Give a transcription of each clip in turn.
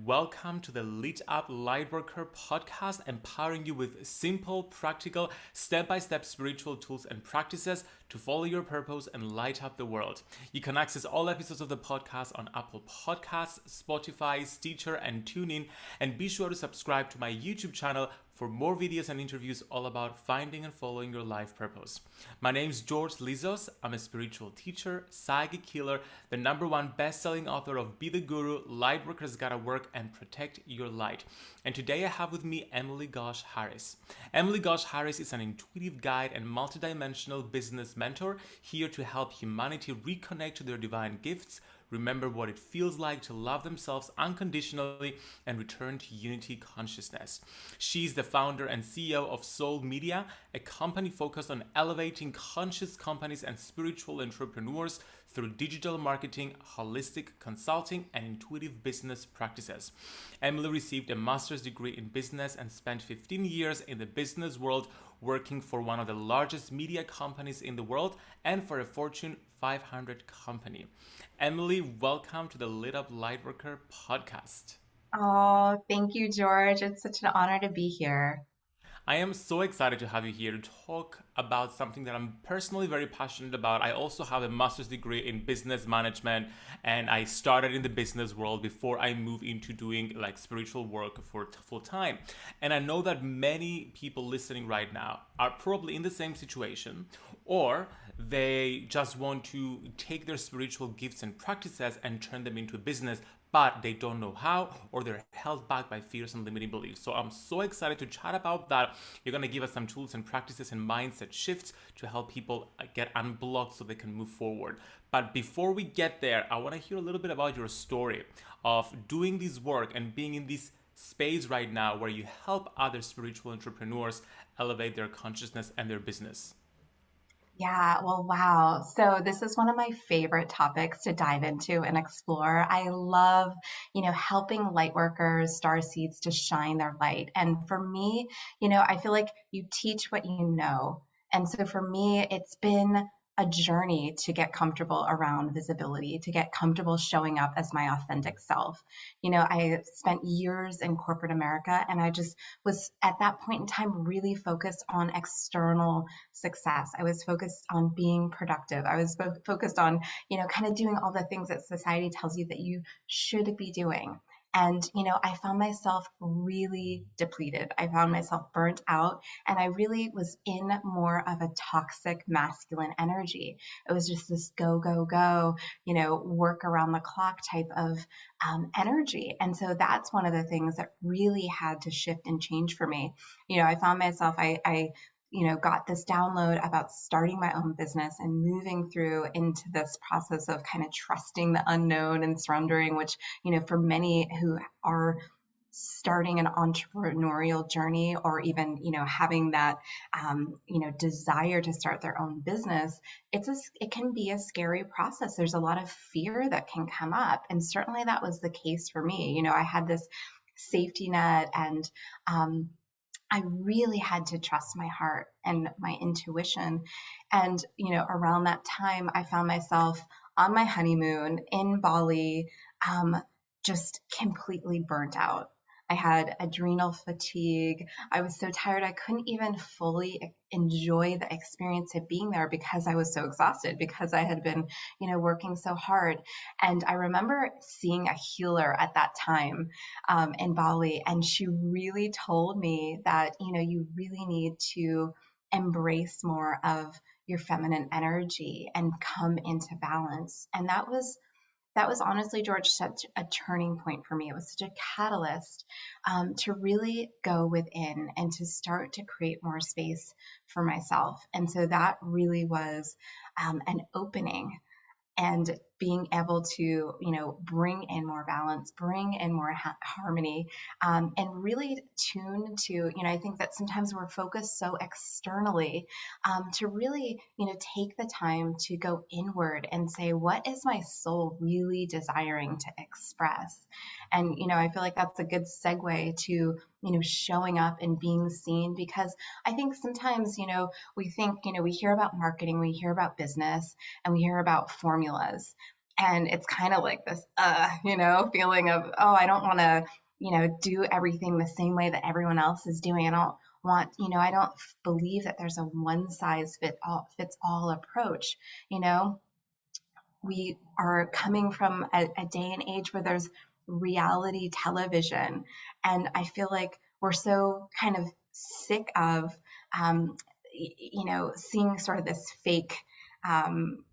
welcome to the Lit Up Lightworker Podcast, empowering you with simple, practical, step-by-step spiritual tools and practices to follow your purpose and light up the world. You can access all episodes of the podcast on Apple Podcasts, Spotify, Stitcher, and TuneIn, and be sure to subscribe to my YouTube channel for more videos and interviews all about finding and following your life purpose. My name is George Lizos. I'm a spiritual teacher, psychic healer, the #1 best-selling author of Be the Guru, Lightworkers Gotta Work, and Protect Your Light. And today I have with me Emily Ghosh Harris. Emily Ghosh Harris is an intuitive guide and multidimensional business mentor here to help humanity reconnect to their divine gifts, remember what it feels like to love themselves unconditionally, and return to unity consciousness. She's the founder and CEO of Soul Media, a company focused on elevating conscious companies and spiritual entrepreneurs through digital marketing, holistic consulting, and intuitive business practices. Emily received a master's degree in business and spent 15 years in the business world working for one of the largest media companies in the world and for a Fortune 500 company. Emily, welcome to the Lit Up Lightworker Podcast. Oh, thank you, George. It's such an honor to be here. I am so excited to have you here to talk about something that I'm personally very passionate about. I also have a master's degree in business management, and I started in the business world before I moved into doing like spiritual work for full time. And I know that many people listening right now are probably in the same situation, or they just want to take their spiritual gifts and practices and turn them into a business, but they don't know how, or they're held back by fears and limiting beliefs. So I'm so excited to chat about that. You're going to give us some tools and practices and mindset shifts to help people get unblocked so they can move forward. But before we get there, I want to hear a little bit about your story of doing this work and being in this space right now where you help other spiritual entrepreneurs elevate their consciousness and their business. Yeah, well, wow. So this is one of my favorite topics to dive into and explore. I love, helping light workers, star seeds to shine their light. And for me, I feel like you teach what you know. And so for me, it's been a journey to get comfortable around visibility, to get comfortable showing up as my authentic self. I spent years in corporate America, and I just was at that point in time really focused on external success. I was focused on being productive. I was focused on, kind of doing all the things that society tells you that you should be doing. And, I found myself really depleted. I found myself burnt out, and I really was in more of a toxic masculine energy. It was just this go, go, go, work around the clock type of energy. And so that's one of the things that really had to shift and change for me. I found myself, I got this download about starting my own business and moving through into this process of kind of trusting the unknown and surrendering, which, for many who are starting an entrepreneurial journey or even, having that, desire to start their own business, it can be a scary process. There's a lot of fear that can come up. And certainly that was the case for me. I had this safety net, and, I really had to trust my heart and my intuition. And, around that time, I found myself on my honeymoon in Bali, just completely burnt out. I had adrenal fatigue. I was so tired, I couldn't even fully enjoy the experience of being there because I was so exhausted, because I had been, working so hard. And I remember seeing a healer at that time in Bali, and she really told me that, you really need to embrace more of your feminine energy and come into balance. And that was honestly, George, such a turning point for me. It was such a catalyst to really go within and to start to create more space for myself. And so that really was an opening, and being able to, bring in more balance, bring in more harmony, and really tune to, I think that sometimes we're focused so externally, to really, take the time to go inward and say, what is my soul really desiring to express? And, I feel like that's a good segue to, showing up and being seen, because I think sometimes, we think, we hear about marketing, we hear about business, and we hear about formulas. And it's kind of like this, feeling of, oh, I don't want to, do everything the same way that everyone else is doing. I don't want, I don't believe that there's a one size fits all approach. You know, we are coming from a day and age where there's reality television. And I feel like we're so kind of sick of, um, seeing sort of this fake um,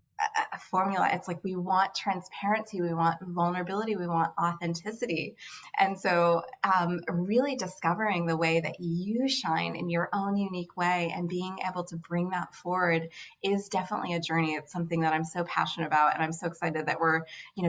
formula. It's like we want transparency, we want vulnerability, we want authenticity. And so, really discovering the way that you shine in your own unique way and being able to bring that forward is definitely a journey. It's something that I'm so passionate about, and I'm so excited that we're,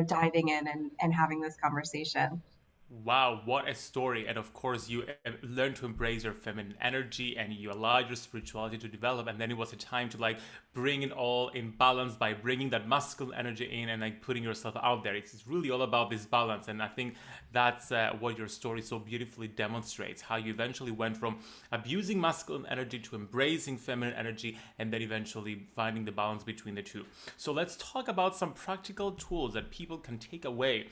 diving in and having this conversation. Wow, what a story. And of course, you learn to embrace your feminine energy and you allow your spirituality to develop. And then it was a time to like bring it all in balance by bringing that masculine energy in and like putting yourself out there. It's really all about this balance. And I think that's what your story so beautifully demonstrates, how you eventually went from abusing masculine energy to embracing feminine energy and then eventually finding the balance between the two. So let's talk about some practical tools that people can take away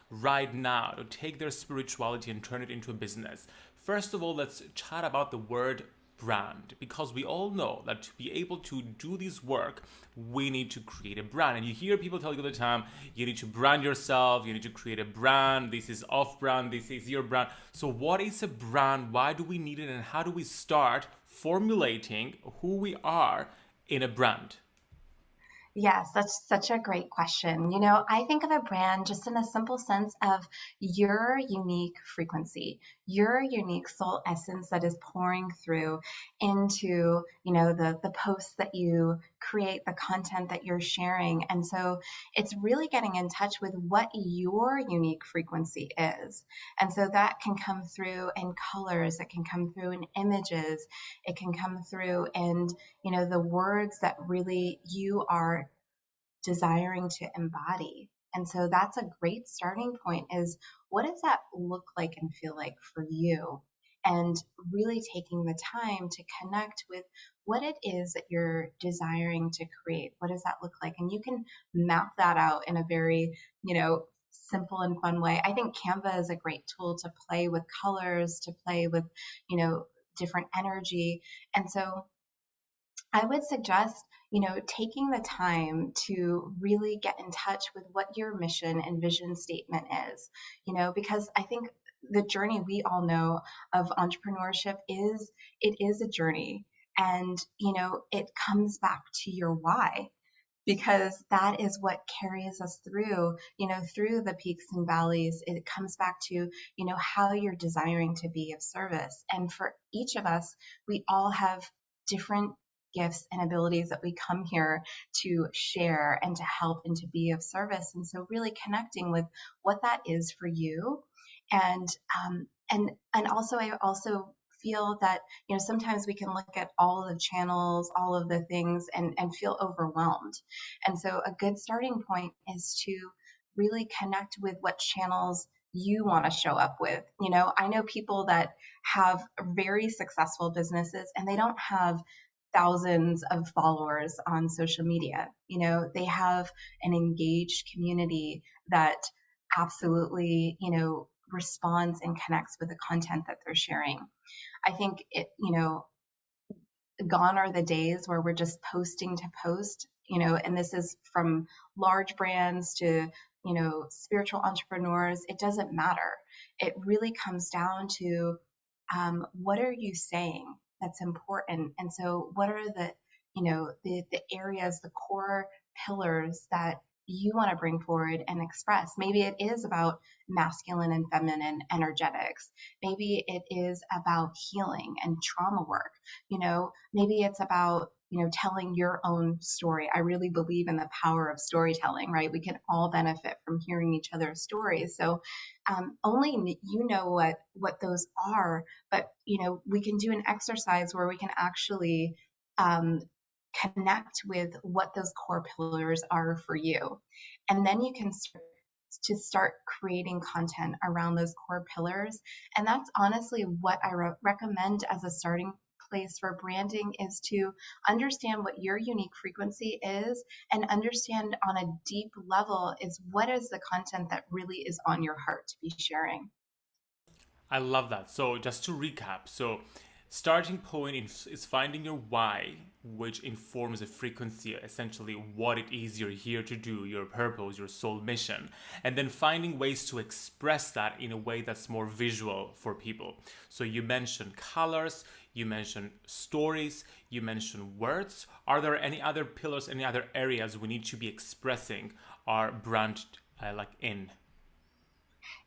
right now to take their spirituality and turn it into a business. First of all, let's chat about the word brand, because we all know that to be able to do this work, we need to create a brand. And you hear people tell you all the time, you need to brand yourself, you need to create a brand, this is off brand, this is your brand. So what is a brand? Why do we need it? And how do we start formulating who we are in a brand? Yes, that's such a great question. I think of a brand just in a simple sense of your unique frequency, your unique soul essence that is pouring through into, the posts that you create, the content that you're sharing. And so it's really getting in touch with what your unique frequency is. And so that can come through in colors, it can come through in images, it can come through in, the words that really you are desiring to embody. And so that's a great starting point is what does that look like and feel like for you? And really taking the time to connect with what it is that you're desiring to create. What does that look like? And you can map that out in a very, simple and fun way. I think Canva is a great tool to play with colors, to play with, you know, different energy. And so I would suggest, taking the time to really get in touch with what your mission and vision statement is, because I think the journey we all know of entrepreneurship is a journey. And, it comes back to your why, because that is what carries us through, through the peaks and valleys. It comes back to, how you're desiring to be of service. And for each of us, we all have different gifts and abilities that we come here to share and to help and to be of service. And so really connecting with what that is for you. And also I also feel that, sometimes we can look at all of the channels, all of the things, and feel overwhelmed. And so a good starting point is to really connect with what channels you want to show up with. I know people that have very successful businesses and they don't have thousands of followers on social media. They have an engaged community that absolutely, responds and connects with the content that they're sharing. I think gone are the days where we're just posting to post, and this is from large brands to, spiritual entrepreneurs. It doesn't matter. It really comes down to what are you saying that's important? And so what are the, the areas, the core pillars that you want to bring forward and express? Maybe it is about masculine and feminine energetics. Maybe it is about healing and trauma work. Maybe it's about, telling your own story. I really believe in the power of storytelling, right? We can all benefit from hearing each other's stories. So only you know what those are, but we can do an exercise where we can actually um, connect with what those core pillars are for you, and then you can start creating content around those core pillars. And that's honestly what I recommend as a starting place for branding is to understand what your unique frequency is and understand on a deep level is what is the content that really is on your heart to be sharing. I love that. So just to recap, so starting point is finding your why, which informs the frequency, essentially what it is you're here to do, your purpose, your soul mission, and then finding ways to express that in a way that's more visual for people. So you mentioned colors, you mentioned stories, you mentioned words. Are there any other pillars, any other areas we need to be expressing our brand like in?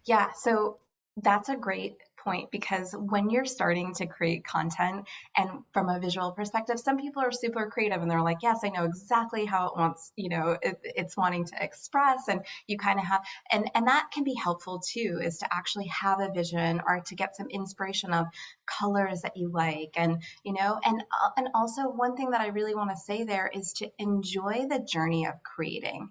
Yeah, so that's a great point because when you're starting to create content and from a visual perspective, some people are super creative and they're like, yes, I know exactly how it wants, it's wanting to express. And you kind of have, and that can be helpful too, is to actually have a vision or to get some inspiration of colors that you like. And also one thing that I really want to say there is to enjoy the journey of creating,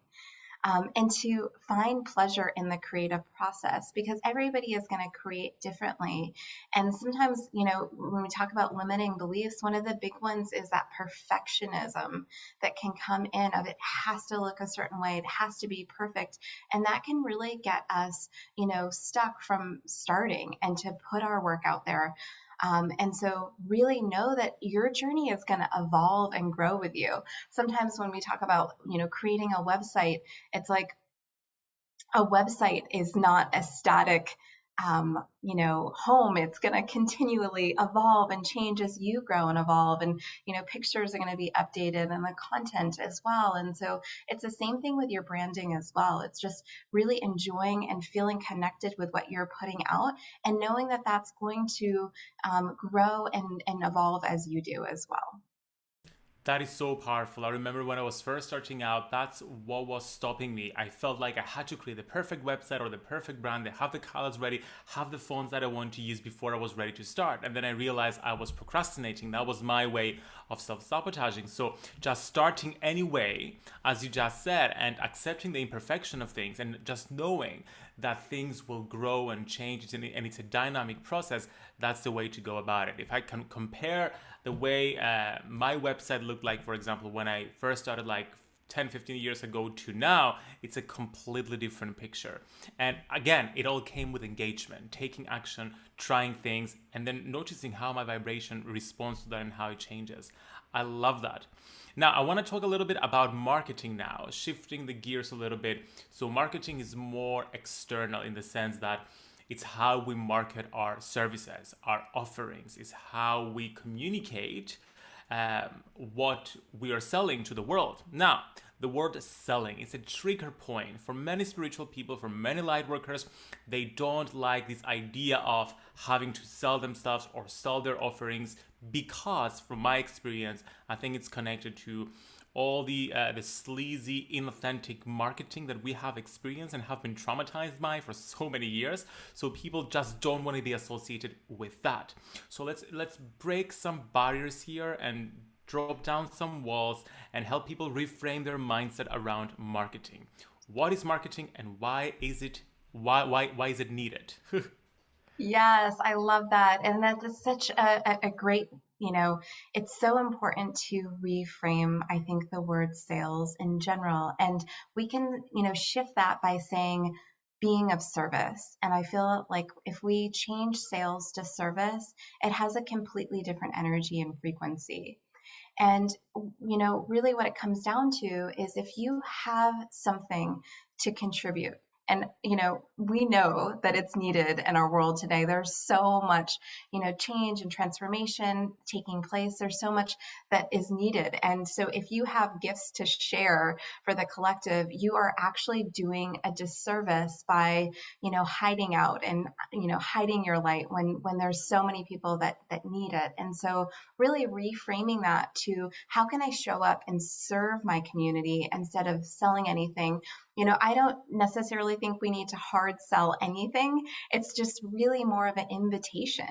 and to find pleasure in the creative process because everybody is going to create differently. And sometimes, when we talk about limiting beliefs, one of the big ones is that perfectionism that can come in of it has to look a certain way, it has to be perfect. And that can really get us, stuck from starting and to put our work out there. And so really know that your journey is going to evolve and grow with you. Sometimes when we talk about, creating a website, it's like a website is not a static, home. It's going to continually evolve and change as you grow and evolve. And, pictures are going to be updated and the content as well. And so it's the same thing with your branding as well. It's just really enjoying and feeling connected with what you're putting out and knowing that that's going to grow and evolve as you do as well. That is so powerful. I remember when I was first starting out, that's what was stopping me. I felt like I had to create the perfect website or the perfect brand, they have the colors ready, have the fonts that I want to use before I was ready to start. And then I realized I was procrastinating. That was my way of self-sabotaging. So just starting anyway, as you just said, and accepting the imperfection of things and just knowing that things will grow and change and it's a dynamic process, that's the way to go about it. If I can compare the way my website looked like, for example, when I first started like 10, 15 years ago to now, it's a completely different picture. And again, it all came with engagement, taking action, trying things, and then noticing how my vibration responds to that and how it changes. I love that. Now, I want to talk a little bit about marketing now, shifting the gears a little bit. So marketing is more external in the sense that it's how we market our services, our offerings, is how we communicate what we are selling to the world. Now, the word selling is a trigger point for many spiritual people, for many light workers. They don't like this idea of having to sell themselves or sell their offerings because, from my experience, I think it's connected to all the sleazy, inauthentic marketing that we have experienced and have been traumatized by for so many years. So people just don't want to be associated with that. So let's break some barriers here and drop down some walls and help people reframe their mindset around marketing. What is marketing and why is it needed? Yes, I love that. And that is such a great, it's so important to reframe, I think, the word sales in general. And we can, shift that by saying being of service. And I feel like if we change sales to service, it has a completely different energy and frequency. And, really what it comes down to is if you have something to contribute, and, we know that it's needed in our world today. There's so much, change and transformation taking place. There's so much that is needed. And so if you have gifts to share for the collective, you are actually doing a disservice by, hiding out and, hiding your light when there's so many people that need it. And so really reframing that to how can I show up and serve my community instead of selling anything. I don't necessarily think we need to hard sell anything. It's just really more of an invitation.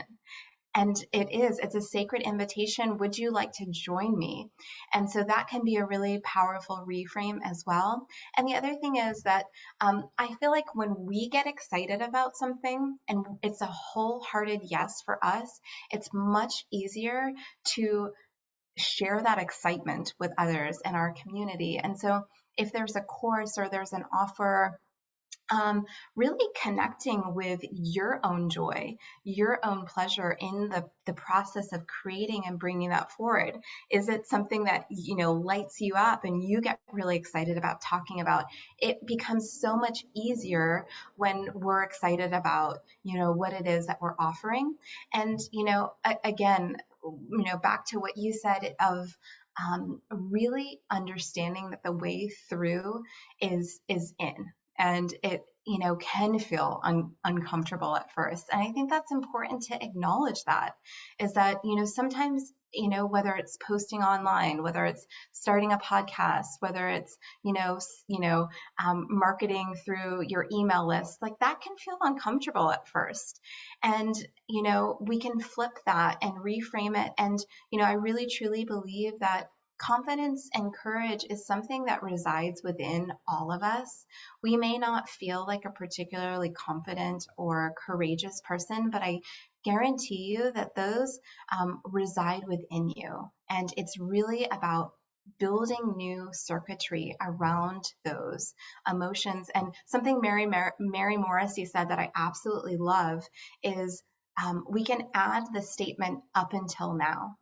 And it's a sacred invitation. Would you like to join me? And so that can be a really powerful reframe as well. And the other thing is that I feel like when we get excited about something and it's a wholehearted yes for us, it's much easier to share that excitement with others in our community. And so if there's a course or there's an offer, really connecting with your own joy, your own pleasure in the process of creating and bringing that forward. Is it something that, lights you up and you get really excited about talking about? It becomes so much easier when we're excited about, what it is that we're offering. And, again, back to what you said of really understanding that the way through is in, and it can feel uncomfortable at first. And I think that's important to acknowledge, that is that sometimes, whether it's posting online, whether it's starting a podcast, whether it's marketing through your email list, like that can feel uncomfortable at first. And we can flip that and reframe it. And I really truly believe that confidence and courage is something that resides within all of us. We may not feel like a particularly confident or courageous person, but I guarantee you that those reside within you. And it's really about building new circuitry around those emotions. And something Mary Morrissey said that I absolutely love is we can add the statement "up until now"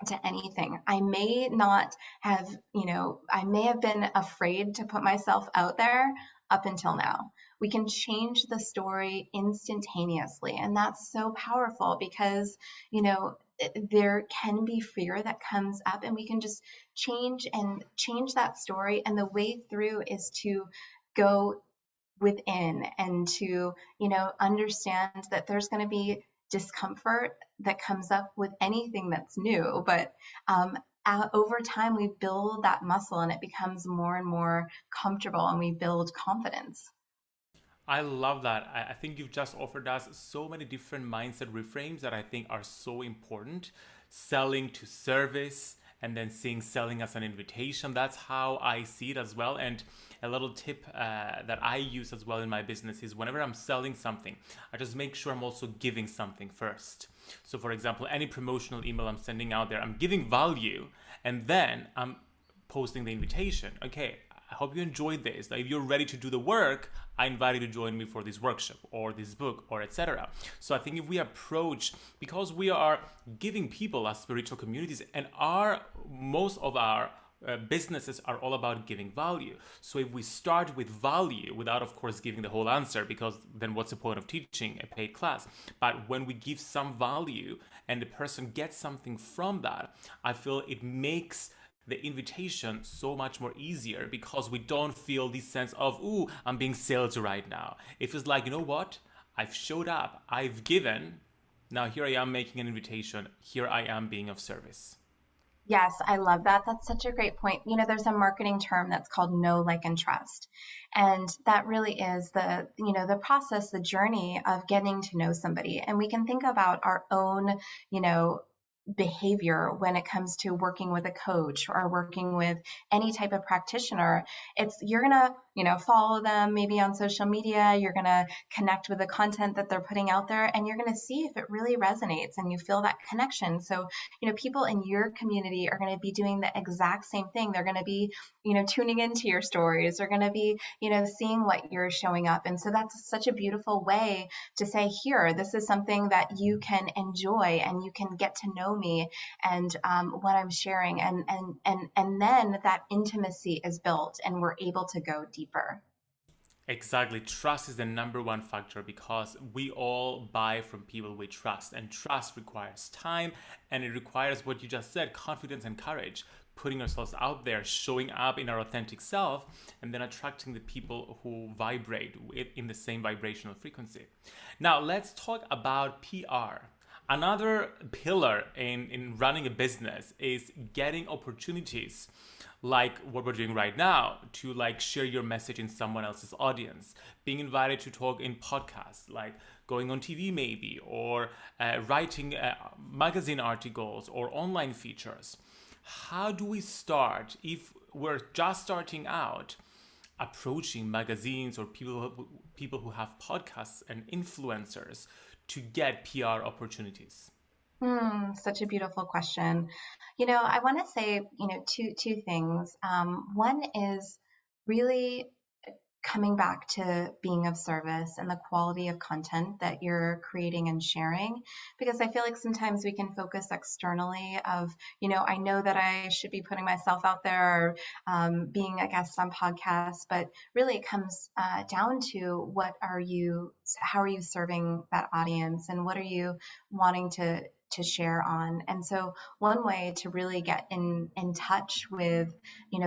to anything. I may not have, I may have been afraid to put myself out there up until now. We can change the story instantaneously. And that's so powerful because, there can be fear that comes up, and we can just change that story. And the way through is to go within and to, understand that there's going to be discomfort that comes up with anything that's new. But over time, we build that muscle and it becomes more and more comfortable, and we build confidence. I love that. I think you've just offered us so many different mindset reframes that I think are so important. Selling to service, and then seeing selling as an invitation. That's how I see it as well. And a little tip that I use as well in my business is whenever I'm selling something, I just make sure I'm also giving something first. So, for example, any promotional email I'm sending out there, I'm giving value, and then I'm posting the invitation. Okay, I hope you enjoyed this. If you're ready to do the work, I invite you to join me for this workshop or this book or etc. So I think if we approach, because we are giving people as spiritual communities, and most of our businesses are all about giving value. So if we start with value without, of course, giving the whole answer, because then what's the point of teaching a paid class? But when we give some value and the person gets something from that, I feel it makes the invitation so much more easier, because we don't feel this sense of, ooh, I'm being salesy right now. It feels like, you know what? I've showed up, I've given, now here I am making an invitation, here I am being of service. Yes, I love that. That's such a great point. There's a marketing term that's called know, like, and trust. And that really is the process, the journey of getting to know somebody. And we can think about our own, behavior when it comes to working with a coach or working with any type of practitioner. It's you're gonna follow them maybe on social media, you're gonna connect with the content that they're putting out there, and you're gonna see if it really resonates and you feel that connection. So people in your community are going to be doing the exact same thing. They're going to be tuning into your stories. They're going to be seeing what you're showing up. And so that's such a beautiful way to say, here, this is something that you can enjoy, and you can get to know me and what I'm sharing, and then that intimacy is built, and we're able to go deeper. Exactly. Trust is the number one factor, because we all buy from people we trust, and trust requires time, and it requires what you just said, confidence and courage, putting ourselves out there, showing up in our authentic self, and then attracting the people who vibrate in the same vibrational frequency. Now, let's talk about PR. Another pillar in running a business is getting opportunities like what we're doing right now to share your message in someone else's audience, being invited to talk in podcasts, going on TV maybe, or writing magazine articles or online features. How do we start if we're just starting out approaching magazines or people who have podcasts and influencers to get PR opportunities? Such a beautiful question. I want to say, two things. One is really coming back to being of service and the quality of content that you're creating and sharing, because I feel like sometimes we can focus externally of, I know that I should be putting myself out there, or being a guest on podcasts, but really it comes down to how are you serving that audience, and what are you wanting to share on. And so one way to really get in touch with,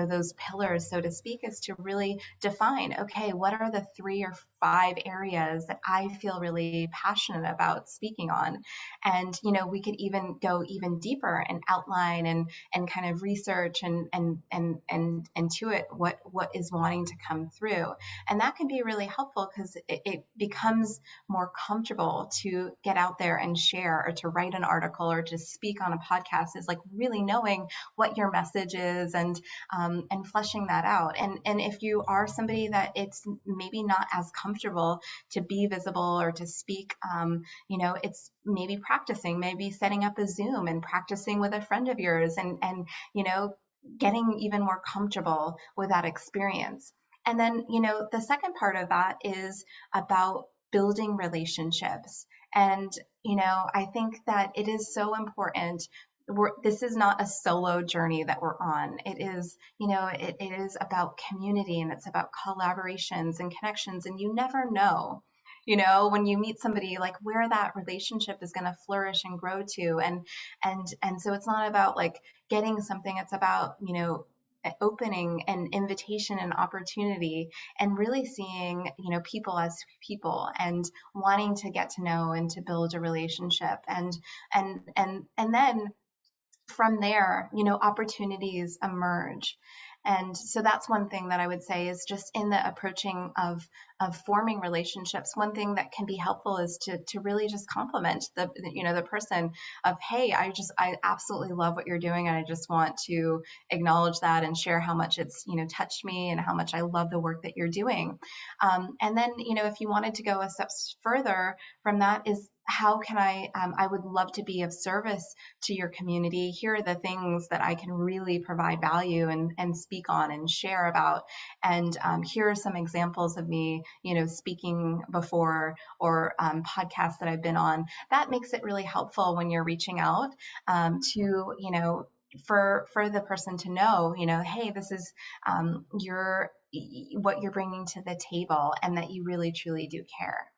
those pillars, so to speak, is to really define, okay, what are the 3 or 5 areas that I feel really passionate about speaking on? And, we could even go even deeper and outline and kind of research and intuit what is wanting to come through. And that can be really helpful because it becomes more comfortable to get out there and share, or to write an article, or to speak on a podcast, is like really knowing what your message is, and fleshing that out. And if you are somebody that it's maybe not as comfortable to be visible or to speak, it's maybe practicing, maybe setting up a Zoom and practicing with a friend of yours, and getting even more comfortable with that experience. And then, the second part of that is about building relationships. And, I think that it is so important. This is not a solo journey that we're on. It is, it is about community, and it's about collaborations and connections. And you never know, when you meet somebody, like where that relationship is going to flourish and grow to. And so it's not about like getting something. It's about, opening an invitation and opportunity, and really seeing, people as people, and wanting to get to know and to build a relationship. And then from there, opportunities emerge. And so that's one thing that I would say is just in the approaching of forming relationships. One thing that can be helpful is to really just compliment the person of, hey, I absolutely love what you're doing, and I just want to acknowledge that and share how much it's, touched me, and how much I love the work that you're doing. And then, if you wanted to go a step further from that, is how can I would love to be of service to your community. Here are the things that I can really provide value and speak on and share about. And here are some examples of me, speaking before, or podcasts that I've been on. That makes it really helpful when you're reaching out to, for the person to know, hey, this is what you're bringing to the table, and that you really, truly do care.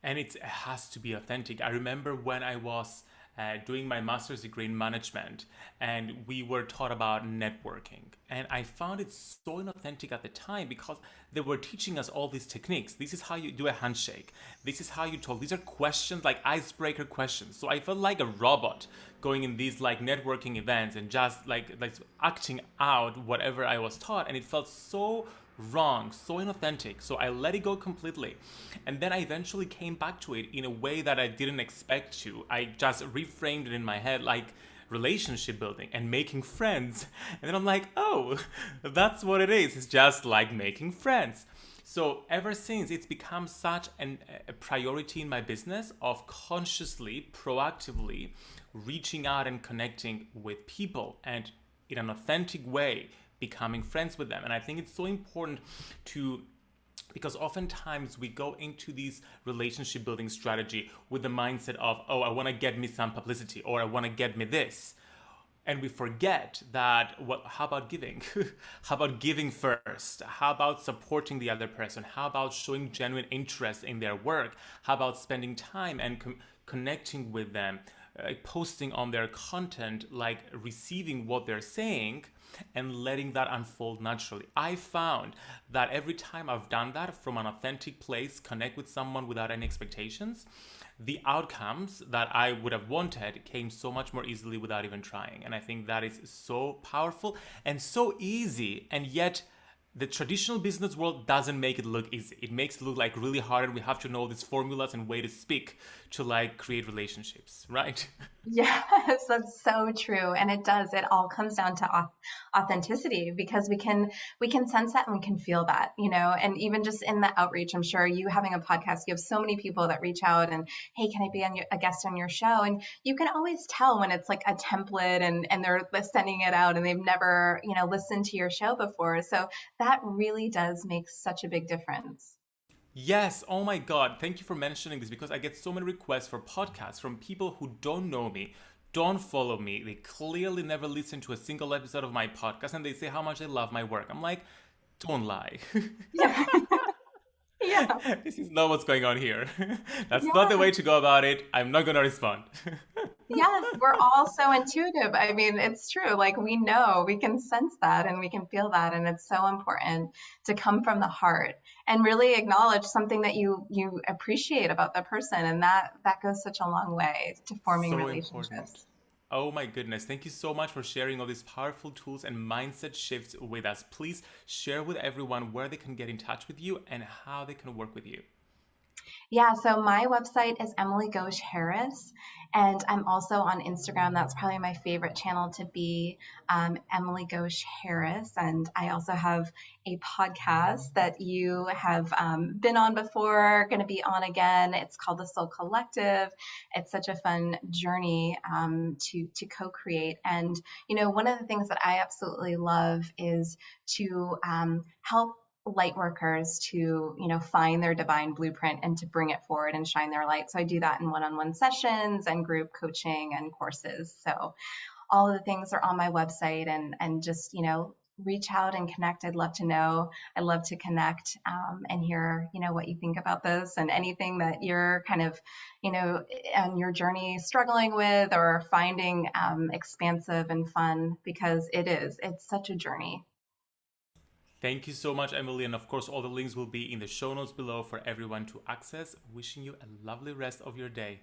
And it has to be authentic. I remember when I was doing my master's degree in management, and we were taught about networking, and I found it so inauthentic at the time, because they were teaching us all these techniques. This is how you do a handshake, this is how you talk, these are questions, like icebreaker questions. So I felt like a robot going in these like networking events and just like acting out whatever I was taught, and it felt so wrong, so inauthentic. So I let it go completely. And then I eventually came back to it in a way that I didn't expect to. I just reframed it in my head like relationship building and making friends. And then I'm like, oh, that's what it is. It's just like making friends. So ever since, it's become such a priority in my business of consciously, proactively reaching out and connecting with people, and in an authentic way becoming friends with them. And I think it's so important because oftentimes we go into these relationship building strategy with the mindset of, oh, I want to get me some publicity, or I want to get me this. And we forget that, how about giving? How about giving first? How about supporting the other person? How about showing genuine interest in their work? How about spending time and connecting with them, posting on their content, like receiving what they're saying, and letting that unfold naturally. I found that every time I've done that from an authentic place, connect with someone without any expectations, the outcomes that I would have wanted came so much more easily without even trying. And I think that is so powerful and so easy, and yet the traditional business world doesn't make it look easy. It makes it look like really hard, and we have to know these formulas and way to speak to like create relationships, right? Yes, that's so true. And it does. It all comes down to authenticity because we can sense that and we can feel that, and even just in the outreach, I'm sure you having a podcast, you have so many people that reach out and, hey, can I be a guest on your show? And you can always tell when it's like a template and they're sending it out and they've never, listened to your show before. So that really does make such a big difference. Yes, oh my God. Thank you for mentioning this because I get so many requests for podcasts from people who don't know me, don't follow me. They clearly never listen to a single episode of my podcast and they say how much they love my work. I'm like, don't lie. Yeah. Yeah. This is not what's going on here. That's not the Yeah. way to go about it. I'm not going to respond. Yes, we're all so intuitive. I mean, it's true. Like we know, we can sense that and we can feel that. And it's so important to come from the heart and really acknowledge something that you appreciate about the person. And that goes such a long way to forming So important. relationships. Oh my goodness. Thank you so much for sharing all these powerful tools and mindset shifts with us. Please share with everyone where they can get in touch with you and how they can work with you. Yeah, so my website is Emily Ghosh Harris, and I'm also on Instagram. That's probably my favorite channel to be, Emily Ghosh Harris. And I also have a podcast that you have been on before, going to be on again. It's called The Soul Collective. It's such a fun journey to co-create. And one of the things that I absolutely love is to help light workers to find their divine blueprint and to bring it forward and shine their light. So I do that in one-on-one sessions and group coaching and courses. So all of the things are on my website, and just reach out and connect. I'd love to know. I'd love to connect, and hear what you think about this and anything that you're kind of on your journey struggling with or finding expansive and fun, because it's such a journey. Thank you so much, Emily. And of course, all the links will be in the show notes below for everyone to access. Wishing you a lovely rest of your day.